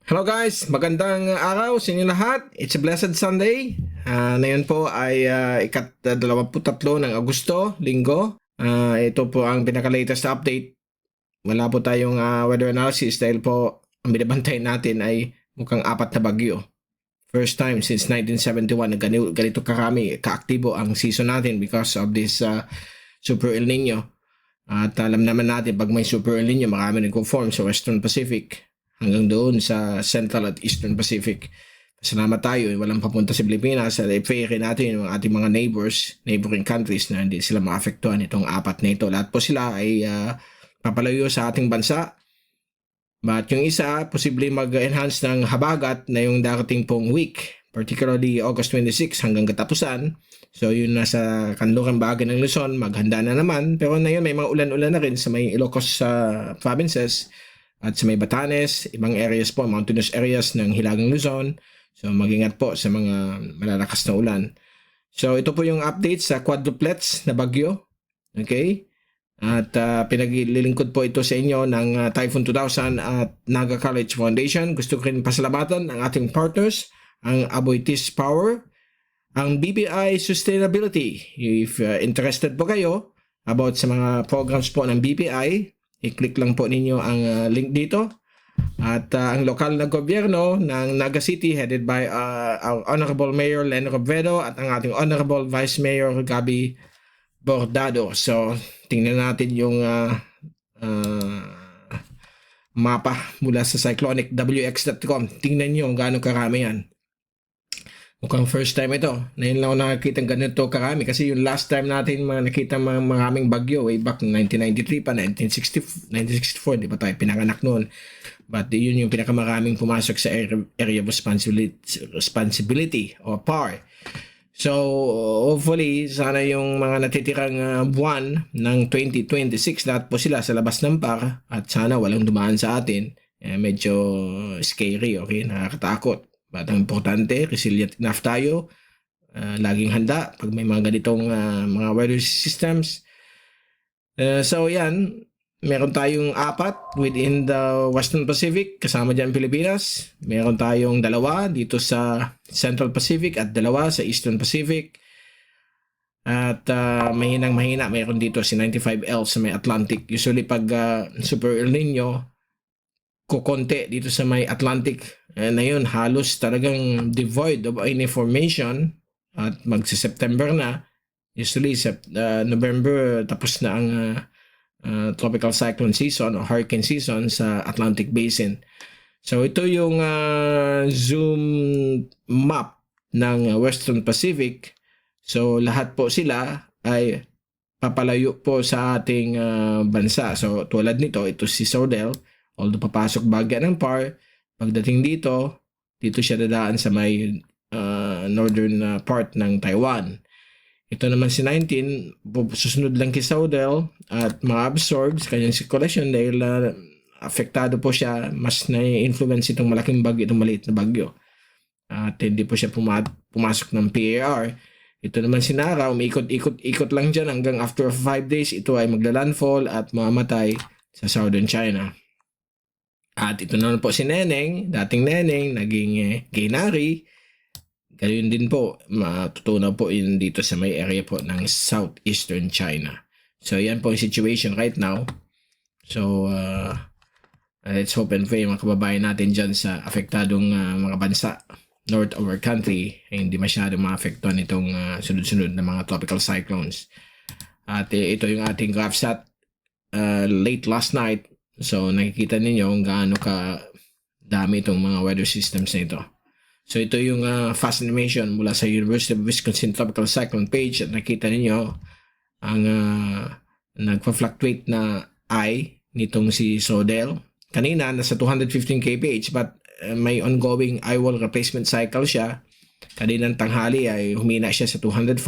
Hello guys, magandang araw sa inyo lahat. It's a blessed Sunday. Ngayon po ay ika-23 ng Agosto, Linggo. Ito po ang pinaka-latest update. Wala po tayong weather analysis dahil po ang binabantay natin ay mukhang 4 na bagyo. First time since 1971 na ganito karami, kaaktibo ang season natin because of this Super El Nino. At alam naman natin pag may Super El Nino, marami nagko-form sa Western Pacific hanggang doon sa Central at Eastern Pacific. Salamat tayo, walang papunta sa Pilipinas at i-ferry natin yung ating mga neighboring countries na hindi sila maapektuhan itong 4 na ito. Lahat po sila ay papalayo sa ating bansa. But yung isa, posible mag-enhance ng habagat na yung darating pong week, particularly August 26 hanggang katapusan. So yun nasa kanlurang bahagi ng Luzon, maghanda na naman. Pero na yun, may mga ulan-ulan na rin sa may Ilocos provinces at sa may Batanes, ibang areas po, mountainous areas ng Hilagang Luzon. So mag-ingat po sa mga malalakas na ulan. So ito po yung update sa quadruplets na bagyo. Okay? At pinaglilingkod po ito sa inyo ng Typhoon 2000 at Naga College Foundation. Gusto ko rin pasalamatan ang ating partners, ang Aboitiz Power, ang BPI Sustainability. If interested po kayo about sa mga programs po ng BPI, i-click lang po ninyo ang link dito. At ang lokal na gobyerno ng Naga City headed by our Honorable Mayor Len Robredo at ang ating Honorable Vice Mayor Gabi Bordado. So, tingnan natin yung mapa mula sa cyclonicwx.com. Tingnan nyo kung gaano karami yan. Mukhang first time ito. Ngayon lang ako nakakita ng ganito karami kasi yung last time natin nakita maraming bagyo way back 1993 pa, 1964, di ba tayo pinanganak noon. But yun yung pinakamaraming pumasok sa area of responsibility or PAR. So hopefully sana yung mga natitirang buwan ng 2026 lahat po sila sa labas ng PAR at sana walang dumaan sa atin. Medyo scary, okay? Nakakatakot. But ang importante, resilient enough tayo. Laging handa pag may mga ganitong mga weather systems. So yan, meron tayong 4 within the Western Pacific, kasama dyan Pilipinas. Meron tayong 2 dito sa Central Pacific at 2 sa Eastern Pacific. At mahinang-mahina, mayroon dito si 95L sa may Atlantic. Usually pag Super El Nino, kukonti dito sa may Atlantic na yun, halos talagang devoid of any formation at magsi-September na. Usually November tapos na ang tropical cyclone season o hurricane season sa Atlantic Basin. So ito yung zoom map ng Western Pacific. So lahat po sila ay papalayo po sa ating bansa. So tulad nito, ito si Sodel. Although papasok bagya ng PAR, pagdating dito siya dadaan sa may northern part ng Taiwan. Ito naman si 19, susunod lang kay Sodel at ma-absorb sa kanyang circulation dahil apektado po siya, mas na-influence itong malaking bagyo, itong maliit na bagyo. At hindi po siya pumasok ng PAR. Ito naman si Nara, umikot-ikot lang dyan hanggang after 5 days, ito ay magla-landfall at mamamatay sa southern China. At ito naman po si Neneng, dating Neneng, naging Gaynari. Gayun din po, matutunaw po yun dito sa may area po ng southeastern China. So yan po yung situation right now. So let's hope and pray mga kababayan natin dyan sa apektadong mga bansa north of our country ay hindi masyadong maapektuhan itong sunod-sunod na mga tropical cyclones. At ito yung ating GraphSat late last night. So nakikita ninyo kung gaano ka dami itong mga weather systems na ito. So ito yung fast animation mula sa University of Wisconsin Tropical Cyclone page at nakita ninyo ang nagpa-fluctuate na eye nitong si Sodel. Kanina nasa 215 kph but may ongoing eye wall replacement cycle siya. Kaninang tanghali ay humina siya sa 205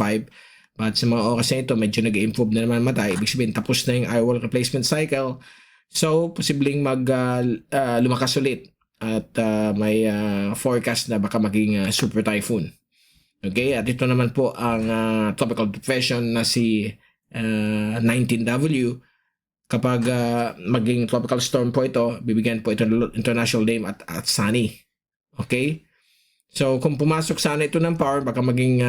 but sa mga oras na ito medyo nag-improve na naman mata. Ibig sabihin tapos na yung eye wall replacement cycle. So, posibleng lumakas ulit at may forecast na baka maging super typhoon. Okay, at ito naman po ang tropical depression na si 19W kapag maging tropical storm po ito, bibigyan po ito ng international name at sunny. Okay? So kung pumasok sana ito ng power, baka maging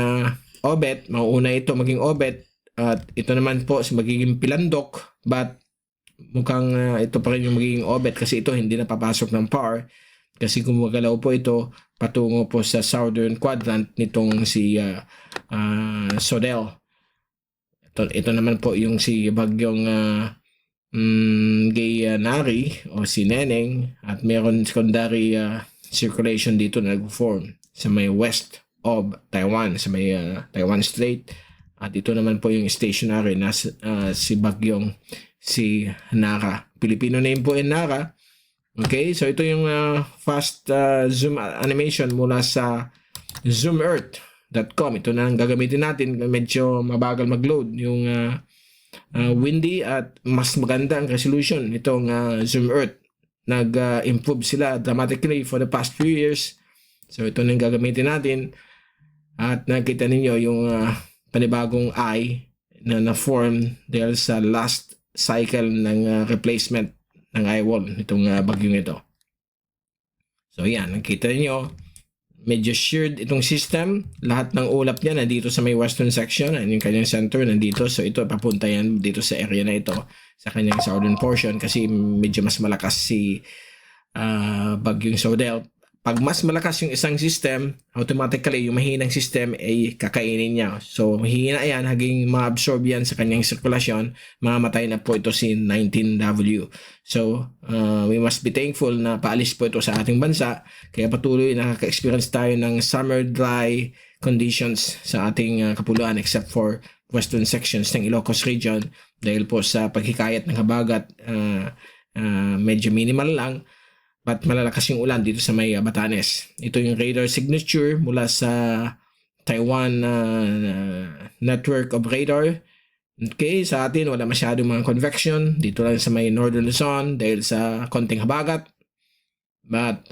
obet, mauuna ito maging obet, at ito naman po magiging pilandok, but mukhang ito pa rin yung magiging obet kasi ito hindi na papasok ng power kasi gumagalaw po ito patungo po sa southern quadrant nitong si Sodel. Ito naman po yung si bagyong Nari o si Neneng, at meron secondary circulation dito na nag-form sa may west of Taiwan, sa may Taiwan Strait, at ito naman po yung stationary na si bagyong si Nara. Filipino name po in Nara. Okay, so ito yung fast zoom animation mula sa ZoomEarth.com. Ito na ang gagamitin natin. Medyo mabagal mag-load yung windy at mas maganda ang resolution nitong ZoomEarth. Nag-improve sila dramatically for the past few years. So ito na yung gagamitin natin. At nakita ninyo yung panibagong eye na na-form dahil sa last cycle ng replacement ng eye wall nitong bagyong ito. So yan, nakita niyo medyo sheared itong system. Lahat ng ulap niya nandito sa may western section, and yung kanyang center nandito. So ito papunta yan dito sa area na ito, sa kanyang southern portion, kasi medyo mas malakas si bagyong Sodel. Pag mas malakas yung isang system, automatically yung mahinang system ay kakainin niya. So mahina yan, haging ma-absorb yan sa kanyang sirkulasyon, mamamatay na po ito si 19W. So we must be thankful na paalis po ito sa ating bansa, kaya patuloy nakaka-experience tayo ng summer dry conditions sa ating kapuluan, except for western sections ng Ilocos region, dahil po sa paghikayat ng habagat medyo minimal lang. But malalakas yung ulan dito sa may Batanes. Ito yung radar signature mula sa Taiwan network of radar. Okay, sa atin wala masyadong mga convection. Dito lang sa may northern Luzon dahil sa konting habagat. But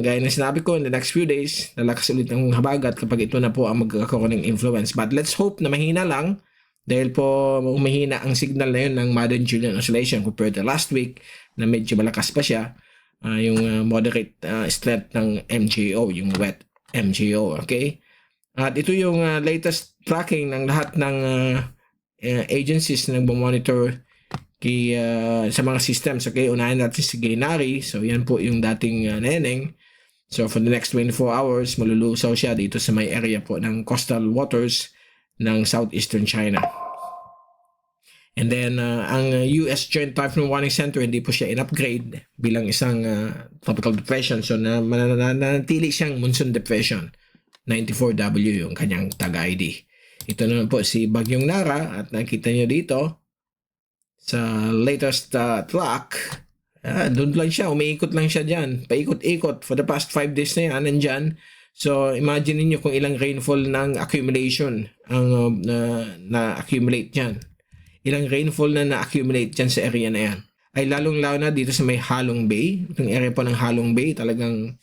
gaya na sinabi ko, in the next few days, lalakas ulit ang habagat kapag ito na po ang magkakaroon ng influence. But let's hope na mahina lang, dahil po umihina ang signal na yun ng Madden Julian Oscillation compared to last week na medyo malakas pa siya. Yung moderate strength ng MJO, yung wet MJO, okay? At ito yung latest tracking ng lahat ng agencies na nagmo-monitor sa mga systems, okay? Unahin natin si Gainari. So yan po yung dating Neneng. So for the next 24 hours, malulusaw siya dito sa may area po ng coastal waters ng southeastern China. And then, ang US Joint Typhoon Warning Center, hindi po siya in-upgrade bilang isang tropical depression. So, nanatili siyang monsoon depression. 94W yung kanyang tag-ID. Ito naman po si Bagyong Nara, at nakita nyo dito sa latest track. Doon lang siya, umiikot lang siya dyan. Paikot-ikot for the past 5 days na yan, nandyan. So, imagine niyo kung ilang rainfall ng accumulation ang na-accumulate dyan. Ilang rainfall na na-accumulate dyan sa area na yan. Ay lalong-lalo na dito sa may Halong Bay. Itong area po ng Halong Bay, talagang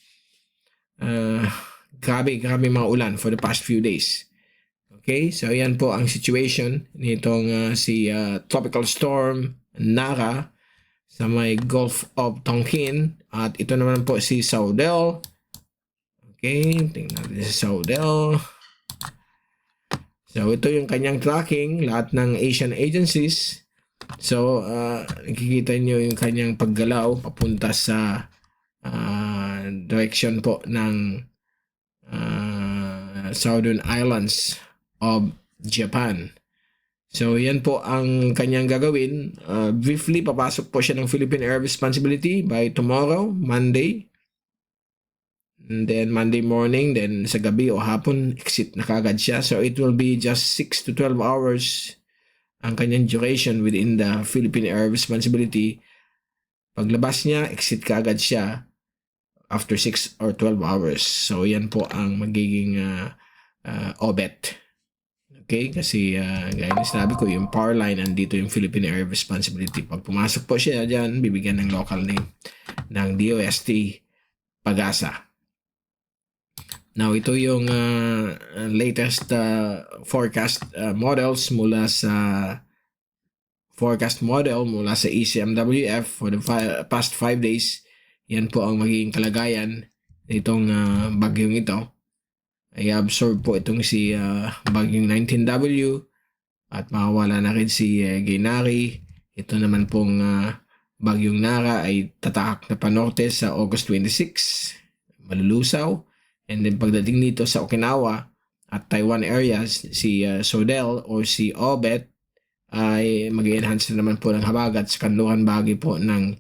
grabe mga ulan for the past few days. Okay, so yan po ang situation nitong si Tropical Storm Nara sa may Gulf of Tonkin. At ito naman po si Sodel. Okay, tingnan natin si Sodel. So, ito yung kanyang tracking, lahat ng Asian agencies. So, nakikita nyo yung kanyang paggalaw papunta sa direction po ng Southern Islands of Japan. So, yan po ang kanyang gagawin. Briefly, papasok po siya ng Philippine Air Responsibility by tomorrow, Monday. And then Monday morning, then sa gabi o hapon, exit na kagad siya. So it will be just 6 to 12 hours ang kanyang duration within the Philippine Air Responsibility. Paglabas niya, exit kagad siya after 6 or 12 hours. So yan po ang magiging OBET. Okay, kasi gaya na sinabi ko, yung power line, andito yung Philippine Air Responsibility. Pag pumasok po siya dyan, bibigyan ng local name ng DOST Pagasa. Now, ito yung latest forecast models mula sa forecast model mula sa ECMWF for the past 5 days. Yan po ang magiging kalagayan nitong bagyong ito. Ay absorb po itong si bagyong 19W at mawawala na rin si Gainari. Ito naman pong bagyong Nara ay tatahak na panorte sa August 26, malulusaw. And then pagdating dito sa Okinawa at Taiwan areas, si Sodel or si Obet ay mag-enhance na naman po ng habagat sa kanluran bahagi po ng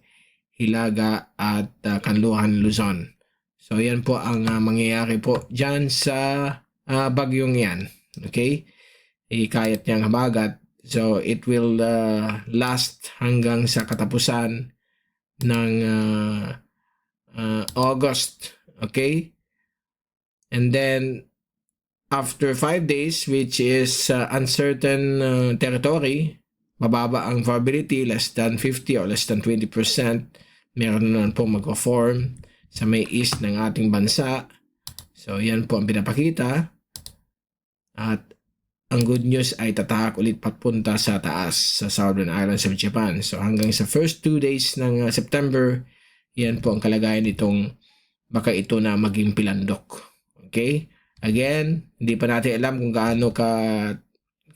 Hilaga at kanluran Luzon. So yan po ang mangyayari po dyan sa bagyong yan. Okay? Ikayat niyang habagat. So it will last hanggang sa katapusan ng August. Okay? And then after 5 days, which is uncertain territory, mababa ang probability, less than 50 or less than 20%, meron naman po mag-form sa may east ng ating bansa. So yan po ang pinapakita. At ang good news ay tatahak ulit papunta sa taas sa Southern Islands of Japan. So hanggang sa first 2 days ng September, yan po ang kalagayan nitong baka ito na maging pilandok. Okay? Again, hindi pa natin alam kung gaano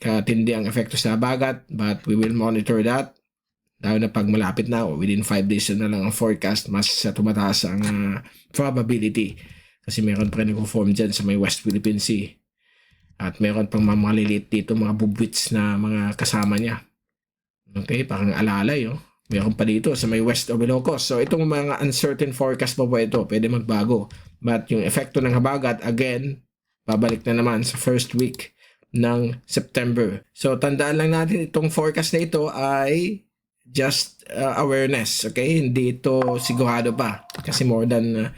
katindi ang epekto sa habagat, but we will monitor that. Lalo na pag malapit na, within 5 days na lang ang forecast, mas tumataas ang probability. Kasi meron pa rin nag-form dyan sa may West Philippine Sea. At meron pang mga maliliit dito, mga bubwits na mga kasama niya. Okay, parang alalay. Oh. Meron pa dito sa may West of Ilocos. So itong mga uncertain forecast po ito, pwede magbago. But yung epekto ng habagat, again, babalik na naman sa first week ng September. So tandaan lang natin itong forecast na ito ay just awareness, okay? Hindi ito sigurado pa kasi more than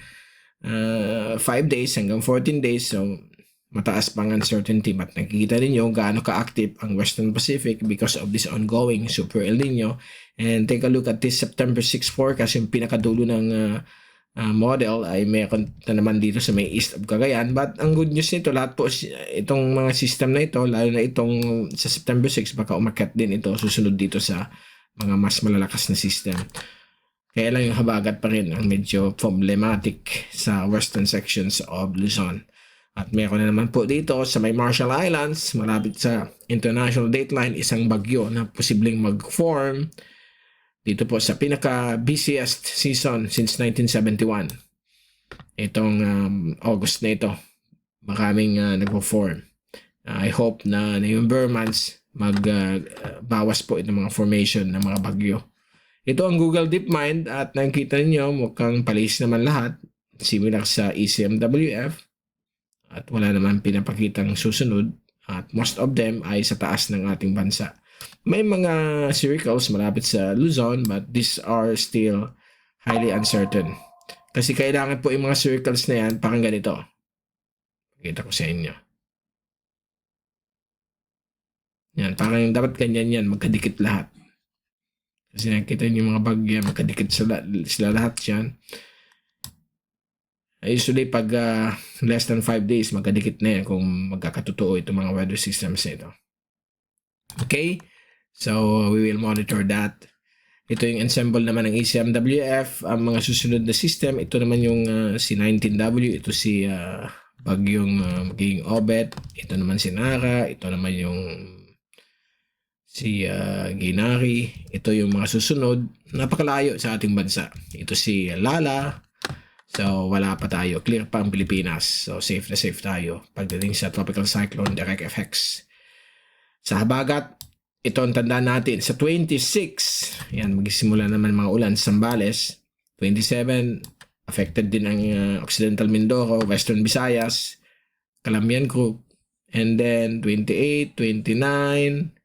5 days hanggang 14 days, so mataas pang uncertainty. At nakikita ninyo gaano ka-active ang Western Pacific because of this ongoing Super El Nino. And take a look at this September 6 forecast, yung pinakadulo ng model ay meron na naman dito sa may east of Cagayan. But ang good news nito, lahat po itong mga system na ito, lalo na itong sa September 6, baka umakyat din ito susunod dito sa mga mas malalakas na system. Kaya lang yung habagat pa rin ang medyo problematic sa western sections of Luzon. At meron na naman po dito sa may Marshall Islands, malapit sa international dateline, isang bagyo na posibleng mag-form dito po sa pinaka-busiest season since 1971. Itong August na ito, maraming nag-form. I hope na November months, magbawas po itong mga formation ng mga bagyo. Ito ang Google DeepMind at nakikita niyo mukhang palis naman lahat, similar sa ECMWF at wala naman pinapakitang susunod at most of them ay sa taas ng ating bansa. May mga circles malapit sa Luzon but these are still highly uncertain. Kasi kailangan po yung mga circles na yan parang ganito. Pakita ko sa inyo. Yan, parang dapat ganyan yan, magkadikit lahat. Kasi nakikita niyo yung mga bagyo, magkadikit sila lahat yan. Usually, pag less than 5 days, magkadikit na yan kung magkakatotoo itong mga weather systems na ito. Okay? So, we will monitor that. Ito yung ensemble naman ng ECMWF. Ang mga susunod na system, ito naman yung si 19W, ito si bagyong magiging Obet, ito naman si Nara, ito naman yung si Ginari. Ito yung mga susunod. Napakalayo sa ating bansa. Ito si Lala. So, wala pa tayo. Clear pa ang Pilipinas. So, safe na safe tayo pagdating sa tropical cyclone direct effects. Sa habagat, ito ang tandaan natin. Sa 26, yan, magsisimula naman mga ulan sa Zambales. 27, affected din ang Occidental Mindoro, Western Visayas, Calamian Group. And then, 28, 29,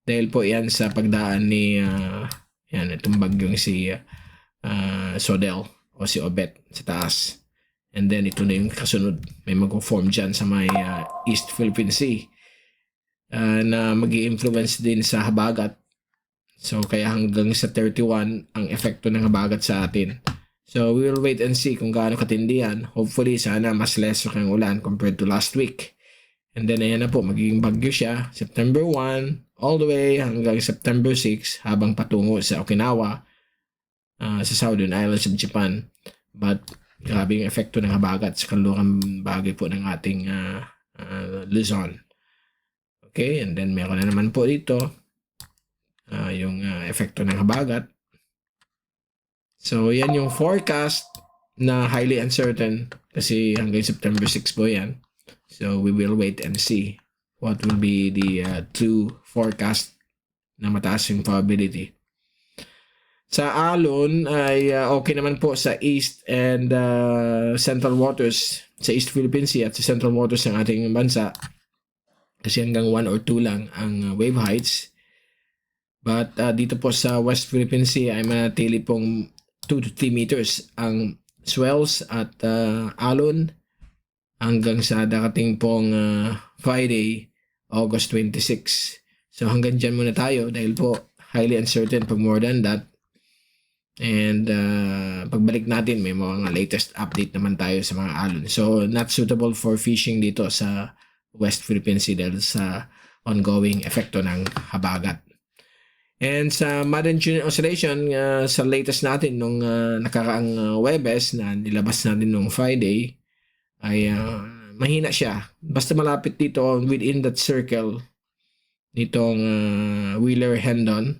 dahil po yan sa pagdaan ni yan, itong bagyong si Sodel o si Obet sa taas. And then ito na yung kasunod. May mag-form dyan sa may East Philippine Sea na mag-i-influence din sa habagat. So kaya hanggang sa 31 ang epekto ng habagat sa atin. So we will wait and see kung gaano katindi yan. Hopefully sana mas less ang ulan compared to last week. And then ayan na po, magiging bagyo siya September 1. all the way hanggang September 6 habang patungo sa Okinawa, sa Southern Islands of Japan. But grabe yung epekto ng habagat sa kanlurang bagay po ng ating Luzon. Okay, and then meron na naman po dito yung epekto ng habagat. So yan yung forecast na highly uncertain kasi hanggang September 6 po yan. So we will wait and see what will be the true forecast na mataas yung probability. Sa alon ay okay naman po sa east and central waters, sa East Philippine Sea at sa central waters ng ating bansa kasi hanggang 1 or 2 lang ang wave heights. But dito po sa West Philippine Sea ay manatili pong 2 to 3 meters ang swells at alon hanggang sa darating pong Friday, August 26. So hanggang dyan muna tayo dahil po highly uncertain pag more than that. And pagbalik natin may mga latest update naman tayo sa mga alon. So not suitable for fishing dito sa West Philippine Sea dahil sa ongoing epekto ng habagat. And sa Madden Junior Oscillation, sa latest natin nung nakaraang Webes na nilabas natin nung Friday, ay mahina siya. Basta malapit dito within that circle nitong Wheeler-Hendon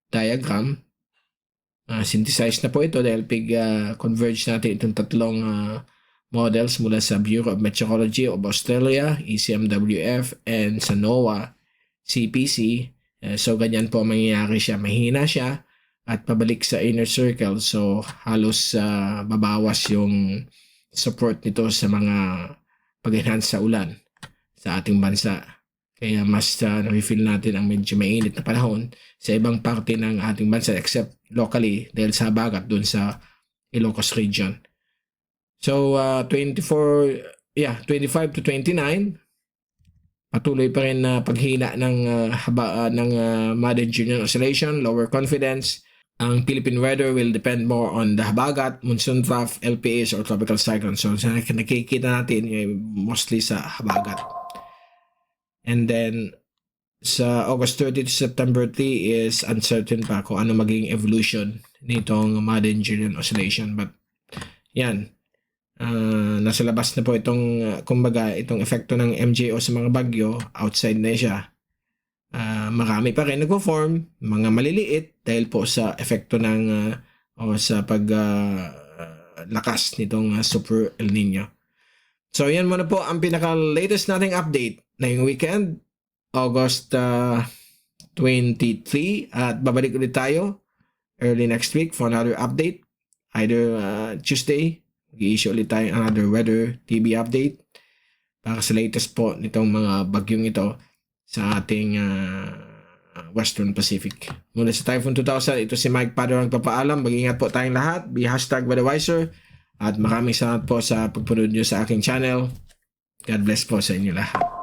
diagram. Synthesize na po ito dahil converge natin itong tatlong models mula sa Bureau of Meteorology of Australia, ECMWF, and sa NOAA, CPC. So ganyan po mangyayari siya. Mahina siya at pabalik sa inner circle. So halos babawas yung support nito sa mga pag-enhance sa ulan sa ating bansa. Kaya mas na-feel natin ang medyo mainit na panahon sa ibang parte ng ating bansa except locally dahil sa habagat dun sa Ilocos region. So 25 to 29 patuloy pa rin na paghina ng Madden Junior Oscillation, lower confidence. Ang Philippine weather will depend more on the habagat, monsoon trough, LPAs, or tropical cyclone. So nakikita natin mostly sa habagat. And then sa August 30 to September 3 is uncertain pa kung ano maging evolution nitong Madden Junior Oscillation. But yan, nasa labas na po itong kumbaga itong epekto ng MJO sa mga bagyo, outside na siya. Marami pa rin nagpo-form, mga maliliit dahil po sa epekto ng o sa lakas nitong Super El Nino. So yan muna po ang pinaka-latest nating update na yung weekend, August 23, at babalik ulit tayo early next week for another update. Either Tuesday, mag-i-issue ulit tayo another weather TV update para sa latest po nitong mga bagyong ito sa ating Western Pacific. Mula sa Typhoon 2000, ito si Mike Padarang papaalam. Mag-ingat po tayong lahat. Be #weatherwiser. At maraming salamat po sa pagpunod nyo sa aking channel. God bless po sa inyo lahat.